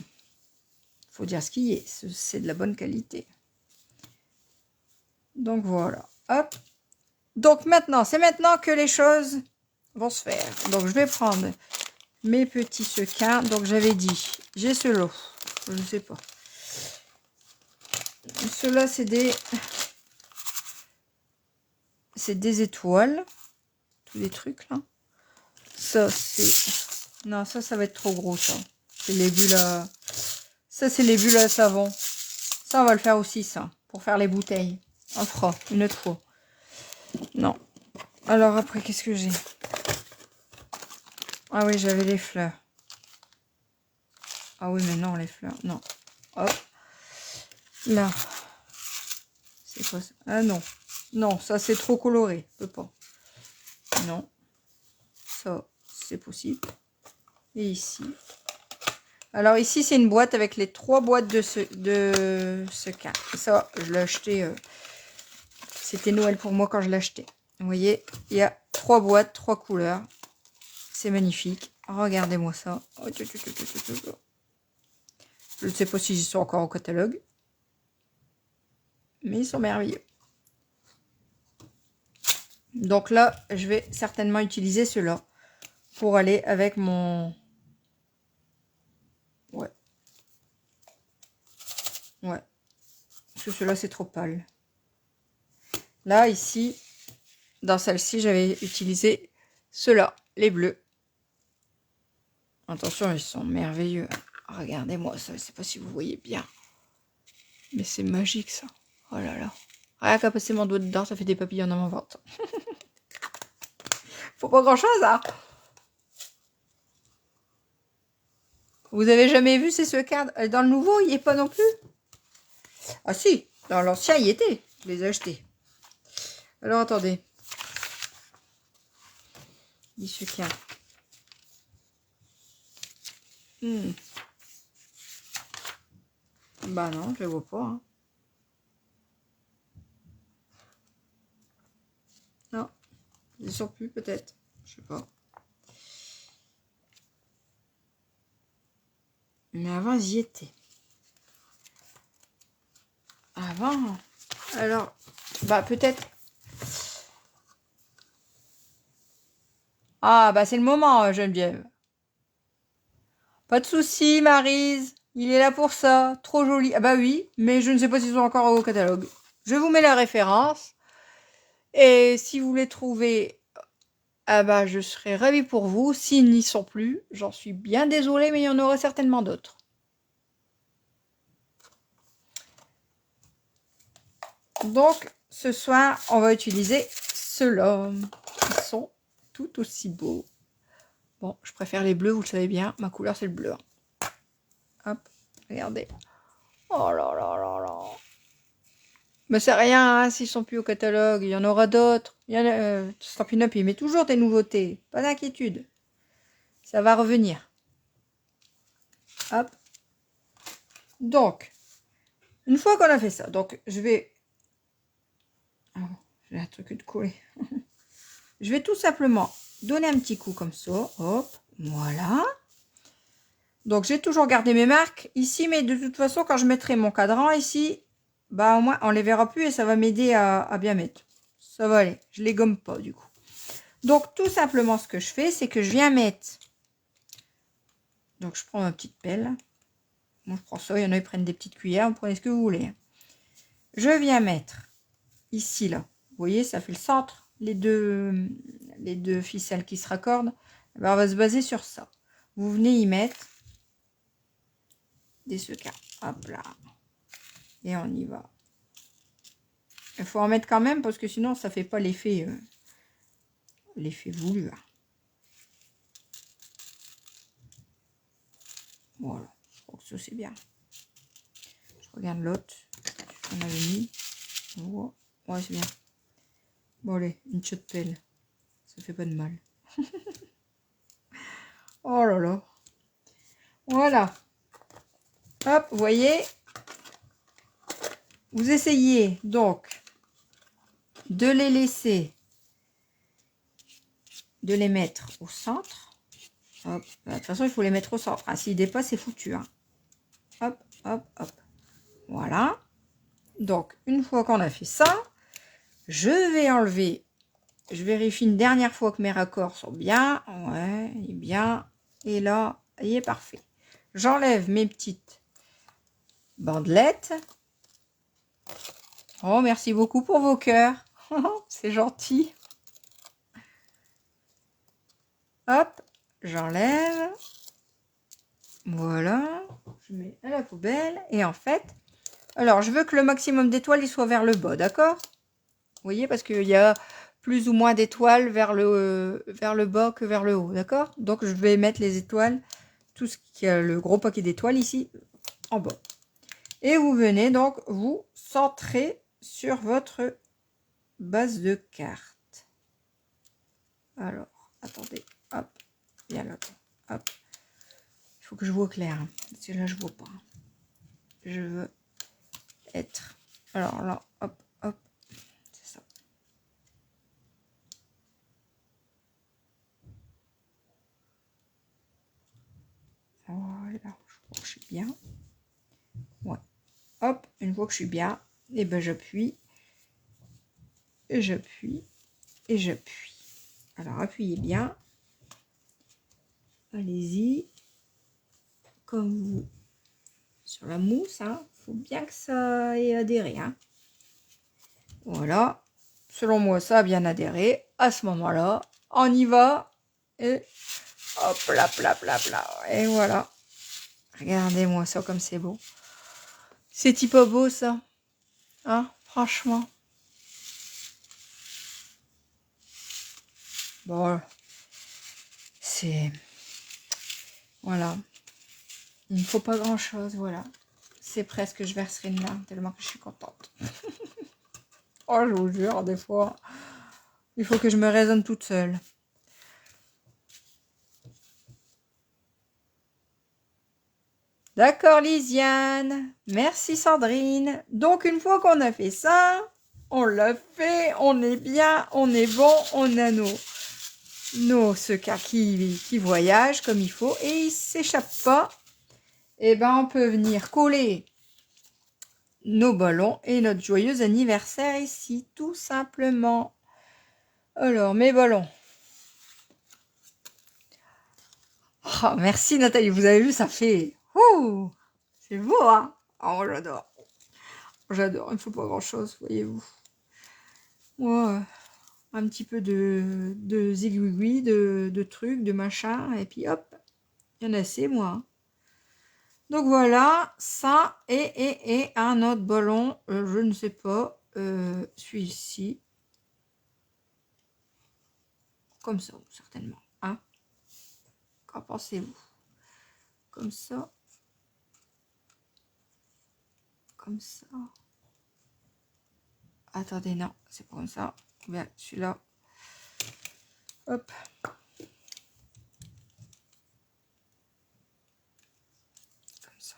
Speaker 1: Faut dire ce qui est. C'est de la bonne qualité. Donc voilà. Hop. Donc maintenant, c'est maintenant que les choses vont se faire. Donc je vais prendre mes petits sequins. Donc j'avais dit, j'ai ce lot. Je ne sais pas. Ceux-là, c'est des étoiles. Tous les trucs là. Ça, c'est... Non, ça va être trop gros, ça. C'est les bulles à... Ça, c'est les bulles à savon. Ça, on va le faire aussi, ça. Pour faire les bouteilles. On fera une autre fois. Non. Alors, après, qu'est-ce que j'ai? Ah oui, j'avais les fleurs. Ah oui, mais non, les fleurs. Non. Hop. Là. C'est quoi ça? Ah non. Non, ça, c'est trop coloré. Je peux pas. Non. Ça, c'est possible. Et ici. Alors ici, c'est une boîte avec les 3 boîtes de sequins. Ça, je l'ai acheté. C'était Noël pour moi quand je l'ai acheté. Vous voyez, il y a 3 boîtes, 3 couleurs. C'est magnifique. Regardez-moi ça. Je ne sais pas si ils sont encore au catalogue. Mais ils sont merveilleux. Donc là, je vais certainement utiliser ceux-là pour aller avec mon... Ouais. Ouais. Parce que ceux-là, c'est trop pâle. Là, ici, dans celle-ci, j'avais utilisé ceux-là, les bleus. Attention, ils sont merveilleux. Regardez-moi ça, je ne sais pas si vous voyez bien. Mais c'est magique, ça. Oh là là. Rien qu'à passer mon doigt dedans, ça fait des papillons dans mon ventre. Faut pas grand-chose, hein. Vous avez jamais vu ces sequins? Dans le nouveau, il n'y est pas non plus? Ah si, dans l'ancien, il y était. Je les ai achetés. Alors, attendez. Les sequins. Bah non, je les vois pas. Hein. Non, ils sont plus peut-être. Je sais pas. Mais avant, ils y étaient. Avant. Alors, bah peut-être. Ah, bah c'est le moment, Geneviève. Pas de souci, Maryse. Il est là pour ça. Trop joli. Ah bah oui, mais je ne sais pas s'ils sont encore au catalogue. Je vous mets la référence. Et si vous les trouvez, ah bah je serai ravie pour vous. S'ils n'y sont plus, j'en suis bien désolée, mais il y en aura certainement d'autres. Donc, ce soir, on va utiliser ceux-là. Ils sont tout aussi beaux. Bon, je préfère les bleus, vous le savez bien. Ma couleur, c'est le bleu. Hop, regardez. Oh là là là là. Mais c'est rien, hein, s'ils sont plus au catalogue. Il y en aura d'autres. Stampin' Up, il met toujours des nouveautés. Pas d'inquiétude. Ça va revenir. Hop. Donc, une fois qu'on a fait ça, donc je vais... Oh, j'ai un truc de coller. Je vais tout simplement donner un petit coup comme ça. Hop, voilà. Donc, j'ai toujours gardé mes marques ici, mais de toute façon, quand je mettrai mon cadran ici, bah au moins, on les verra plus et ça va m'aider à bien mettre. Ça va aller. Je les gomme pas, du coup. Donc, tout simplement, ce que je fais, c'est que je viens mettre Donc je prends ma petite pelle. Moi je prends ça, il y en a qui prennent des petites cuillères, vous prenez ce que vous voulez. Je viens mettre ici là. Vous voyez, ça fait le centre, les deux ficelles qui se raccordent. Ben, on va se baser sur ça. Vous venez y mettre des sequins. Hop là. Et on y va. Il faut en mettre quand même parce que sinon ça fait pas l'effet voulu. Hein. Voilà. Je crois que ça c'est bien. Je regarde l'autre. On avait mis. Ouais, c'est bien. Bon allez, une chaude pelle. Ça fait pas de mal. Oh là là. Voilà. Hop, vous voyez. Vous essayez donc de les laisser, de les mettre au centre. Hop. De toute façon, il faut les mettre au centre. Hein. S'ils dépassent, c'est foutu. Hein. Hop, hop, hop. Voilà. Donc, une fois qu'on a fait ça, je vais enlever. Je vérifie une dernière fois que mes raccords sont bien. Ouais, il est bien. Et là, il est parfait. J'enlève mes petites bandelettes. Oh, merci beaucoup pour vos cœurs. C'est gentil. Hop, j'enlève. Voilà. Je mets à la poubelle. Et en fait, alors je veux que le maximum d'étoiles il soit vers le bas, d'accord? Vous voyez, parce qu'il y a plus ou moins d'étoiles vers le bas que vers le haut, d'accord? Donc je vais mettre les étoiles, tout ce qui a le gros paquet d'étoiles ici, en bas. Et vous venez donc vous centrer sur votre base de carte. Alors, attendez, hop, bien là, hop. Il faut que je vois clair, hein, parce que là je vois pas. Je veux être. Alors là, hop, hop, c'est ça. Voilà, je crois que je suis bien. Ouais. Hop, une fois que je suis bien, et ben j'appuie, et j'appuie, et j'appuie. Alors appuyez bien. Allez-y. Comme vous. Sur la mousse, hein. Faut bien que ça ait adhéré. Hein. Voilà. Selon moi, ça a bien adhéré. À ce moment-là, on y va. Et hop là, pla, pla, pla. Et voilà. Regardez-moi ça comme c'est beau. C'est-il pas beau ça? Hein, franchement. Bon, c'est... Voilà. Il ne faut pas grand-chose, voilà. C'est presque, je verserai une larme tellement que je suis contente. Oh, je vous jure, des fois, il faut que je me raisonne toute seule. D'accord, Lisiane. Merci, Sandrine. Donc, une fois qu'on a fait ça, on l'a fait, on est bien, on est bon, on a nos sequins qui voyagent comme il faut et ils ne s'échappent pas. Et ben, on peut venir coller nos ballons et notre joyeux anniversaire ici, tout simplement. Alors, mes ballons. Oh, merci Nathalie, vous avez vu, ça fait... Ouh, c'est beau, hein? Oh, j'adore. J'adore, il ne faut pas grand-chose, voyez-vous. Ouais, un petit peu de zigouigui, de trucs, de machin, et puis hop, il y en a assez, moi. Donc voilà, ça, et un autre ballon, je ne sais pas, celui-ci. Comme ça, certainement. Hein? Qu'en pensez-vous? Comme ça. Comme ça. Attendez, non, c'est pas comme ça. Bien, celui-là. Hop. Comme ça.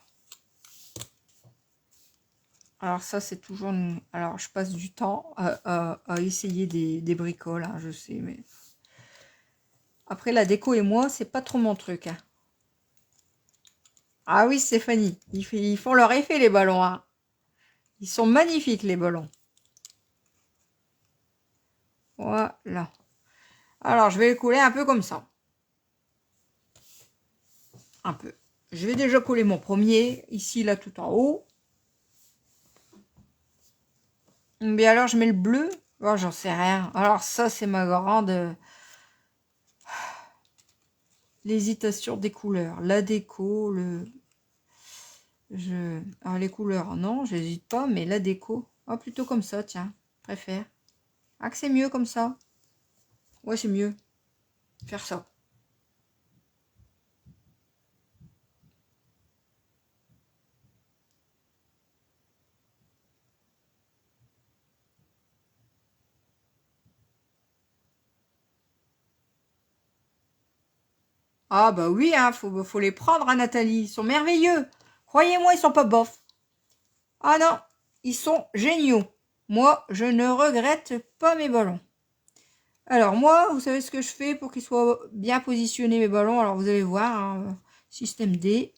Speaker 1: Alors ça, c'est toujours... Alors, je passe du temps à essayer des bricoles, hein, je sais, mais... Après, la déco et moi, c'est pas trop mon truc. Hein. Ah oui, Stéphanie, ils font leur effet, les ballons. Hein. Ils sont magnifiques, les ballons. Voilà. Alors, je vais les couler un peu comme ça. un peu. Je vais déjà coller mon premier, ici, là, tout en haut. Mais alors, je mets le bleu. Oh, j'en sais rien. Alors, ça, c'est ma grande l'hésitation des couleurs. La déco, alors, les couleurs, non, j'hésite pas, mais la déco. Oh, plutôt comme ça, tiens. Je préfère. Ah, que c'est mieux comme ça. Ouais, c'est mieux. Faire ça. Ah bah oui, hein, faut les prendre, hein, Nathalie. Ils sont merveilleux. Croyez-moi, ils sont pas bofs. Ah non, ils sont géniaux. Moi, je ne regrette pas mes ballons. Alors moi, vous savez ce que je fais pour qu'ils soient bien positionnés, mes ballons. Alors vous allez voir, hein, système D.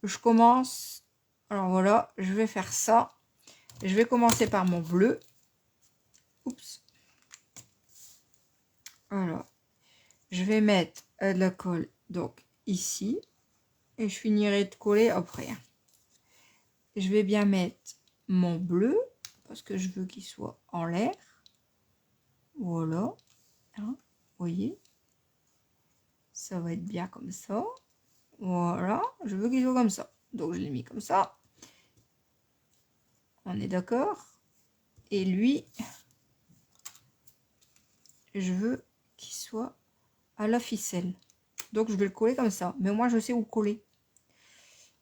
Speaker 1: Je commence. Alors voilà, je vais faire ça. Je vais commencer par mon bleu. Oups. Alors, je vais mettre de la colle donc ici. Et je finirai de coller après. Je vais bien mettre mon bleu parce que je veux qu'il soit en l'air. Voilà. Hein, vous voyez, ça va être bien comme ça. Voilà, je veux qu'il soit comme ça. Donc je l'ai mis comme ça. On est d'accord. Et lui, je veux qu'il soit à la ficelle. Donc je vais le coller comme ça. Mais moi je sais où coller.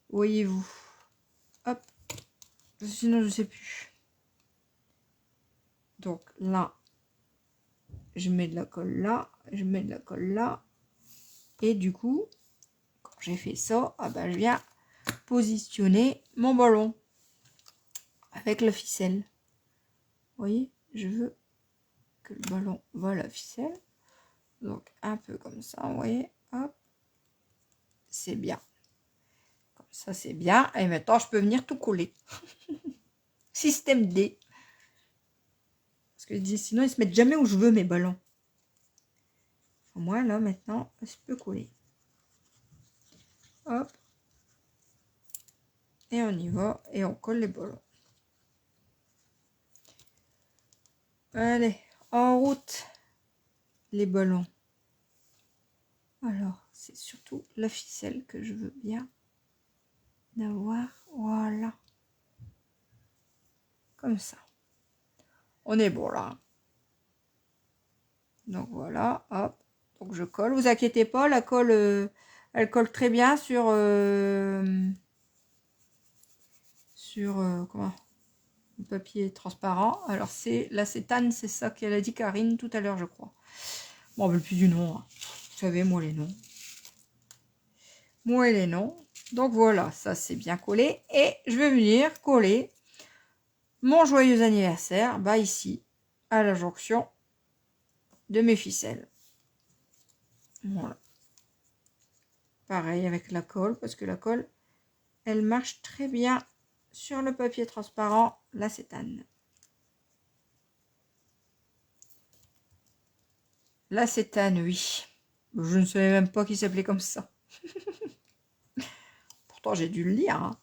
Speaker 1: Voyez-vous. Hop. Sinon je sais plus. Donc là, je mets de la colle là. Je mets de la colle là. Et du coup, quand j'ai fait ça, ah ben, je viens positionner mon ballon avec la ficelle. Vous voyez, je veux que le ballon va à la ficelle. Donc un peu comme ça, vous voyez, hop, c'est bien. Comme ça, c'est bien. Et maintenant, je peux venir tout coller. Système D. Parce que sinon, ils se mettent jamais où je veux mes ballons. Moi, là, maintenant, je peux coller. Hop. Et on y va. Et on colle les ballons. Allez, en route, les ballons. Alors, c'est surtout la ficelle que je veux bien d'avoir. Voilà. Comme ça. On est bon là. Donc voilà, hop. Donc je colle. Vous inquiétez pas, la colle, elle colle très bien sur comment, le papier transparent. Alors c'est l'acétane, c'est ça qu'elle a dit Karine tout à l'heure, je crois. Bon, on ne veut plus du nom. Hein. Vous savez, moi les noms. Moi et les noms. Donc voilà, ça c'est bien collé. Et je vais venir coller mon joyeux anniversaire, bah ici, à la jonction de mes ficelles. Voilà. Pareil avec la colle, parce que la colle, elle marche très bien sur le papier transparent, l'acétane. L'acétane, oui. Je ne savais même pas qu'il s'appelait comme ça. Pourtant, j'ai dû le lire. Hein.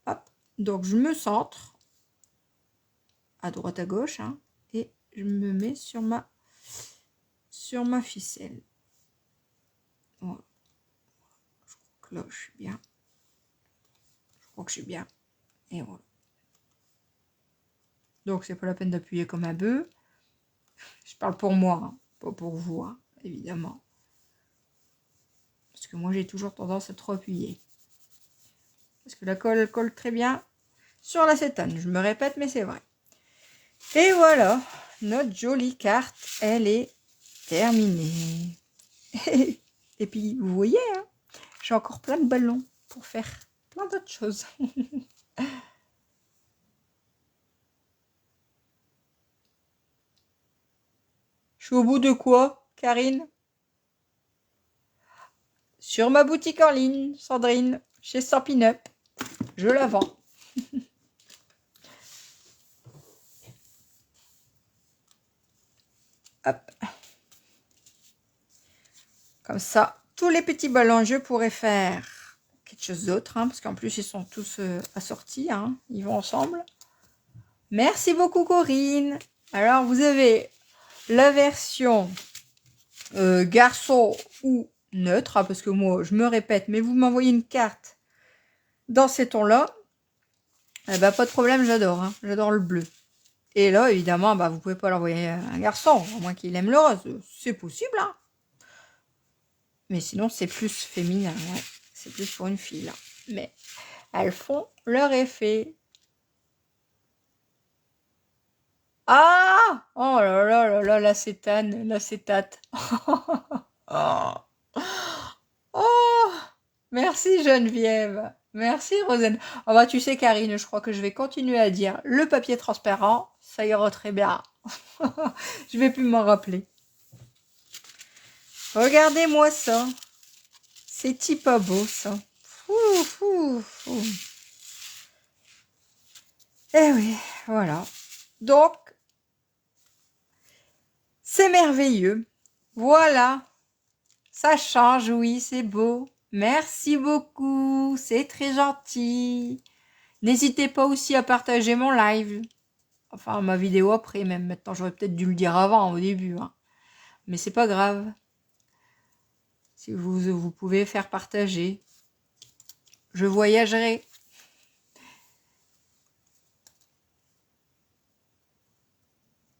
Speaker 1: Hop. Donc, je me centre à droite à gauche hein, et je me mets sur ma ficelle. Voilà. Je crois que là, je suis bien. Je crois que je suis bien. Et voilà. Donc, c'est pas la peine d'appuyer comme un bœuf. Je parle pour moi, hein, pas pour vous, hein, évidemment. Parce que moi, j'ai toujours tendance à trop appuyer. Parce que la colle colle très bien sur l'acétane. Je me répète, mais c'est vrai. Et voilà, notre jolie carte, elle est terminée. Et puis, vous voyez, hein, j'ai encore plein de ballons pour faire plein d'autres choses. Je suis au bout de quoi, Karine? Sur ma boutique en ligne, Sandrine, chez Stampin' Up. Je la vends. Hop. Comme ça, tous les petits ballons, je pourrais faire quelque chose d'autre, hein, parce qu'en plus, ils sont tous assortis, hein, ils vont ensemble. Merci beaucoup, Corinne. Alors, vous avez la version garçon ou neutre, hein, parce que moi, je me répète, mais vous m'envoyez une carte dans ces tons-là, eh ben, pas de problème, j'adore, hein, j'adore le bleu. Et là, évidemment, bah, vous pouvez pas l'envoyer à un garçon, à moins qu'il aime le rose. C'est possible, hein. Mais sinon, c'est plus féminin, ouais. C'est plus pour une fille, là. Mais elles font leur effet. Ah! Oh là là là là, l'acétane, l'acétate. Oh. Oh! Merci Geneviève. Merci Rosen. Oh bah tu sais Karine, je crois que je vais continuer à dire le papier transparent, ça ira très bien. Je vais plus m'en rappeler. Regardez-moi ça. C'est pas beau ça. Fou, fou, fou. Eh oui, voilà. Donc, c'est merveilleux. Voilà. Ça change, oui, c'est beau. Merci beaucoup. C'est très gentil. N'hésitez pas aussi à partager mon live. Enfin, ma vidéo après, même maintenant, j'aurais peut-être dû le dire avant, au début. Hein. Mais c'est pas grave. Si vous pouvez faire partager. Je voyagerai.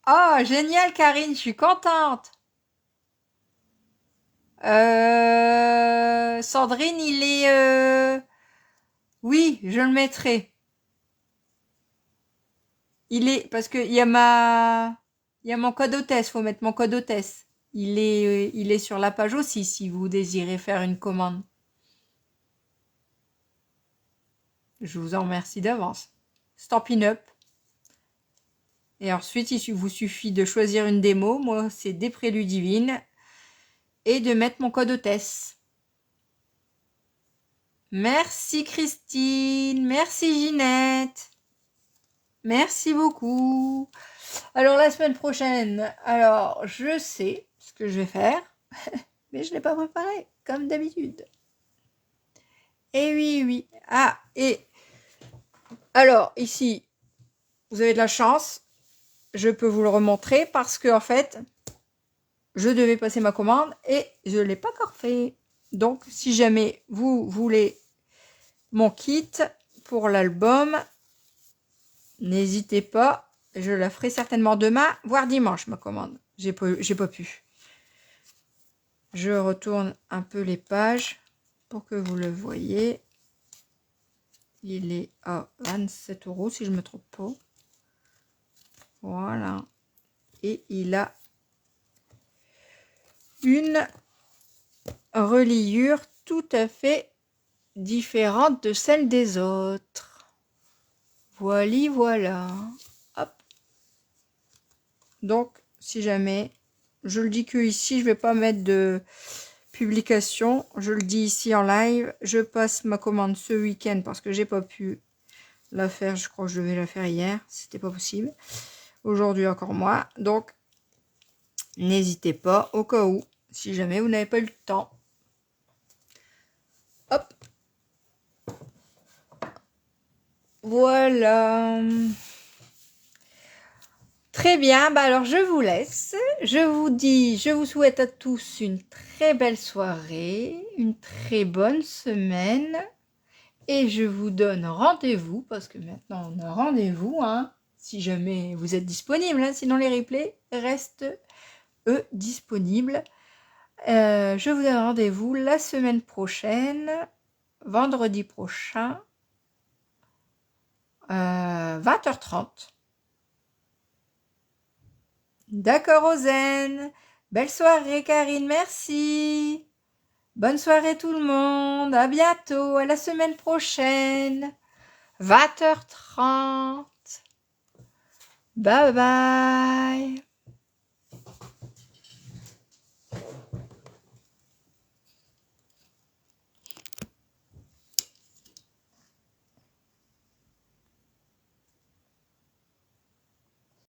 Speaker 1: Oh, génial, Karine, je suis contente. Sandrine, il est... Oui, je le mettrai. Il est... Parce que il y a il y a mon code hôtesse, faut mettre mon code hôtesse. Il est sur la page aussi, si vous désirez faire une commande. Je vous en remercie d'avance. Stampin' Up. Et ensuite, il vous suffit de choisir une démo. Moi, c'est des préludes divines. Et de mettre mon code hôtesse. Merci Christine. Merci Ginette. Merci beaucoup. Alors, la semaine prochaine, alors, je sais ce que je vais faire. Mais je ne l'ai pas préparé, comme d'habitude. Et oui, oui. Ah, et... Alors, ici, vous avez de la chance. Je peux vous le remontrer parce que, en fait... Je devais passer ma commande et je ne l'ai pas encore fait. Donc, si jamais vous voulez mon kit pour l'album, n'hésitez pas. Je la ferai certainement demain, voire dimanche, ma commande. J'ai pas pu. Je retourne un peu les pages pour que vous le voyez. Il est à 27 € si je ne me trompe pas. Voilà. Et il a une reliure tout à fait différente de celle des autres. Voilà. Hop. Donc, si jamais, je le dis que ici, je vais pas mettre de publication. Je le dis ici en live. Je passe ma commande ce week-end parce que j'ai pas pu la faire. Je crois que je devais la faire hier. C'était pas possible. Aujourd'hui encore moins. Donc, n'hésitez pas au cas où, si jamais vous n'avez pas eu le temps. Hop. Voilà. Très bien, bah alors je vous laisse. Je vous souhaite à tous une très belle soirée, une très bonne semaine. Et je vous donne rendez-vous, parce que maintenant on a rendez-vous, hein, si jamais vous êtes disponible, hein, sinon les replays restent, eux, disponibles. Je vous donne rendez-vous la semaine prochaine, vendredi prochain, 20h30. D'accord, Ozen. Belle soirée, Karine, merci. Bonne soirée tout le monde. À bientôt, à la semaine prochaine. 20h30. Bye bye.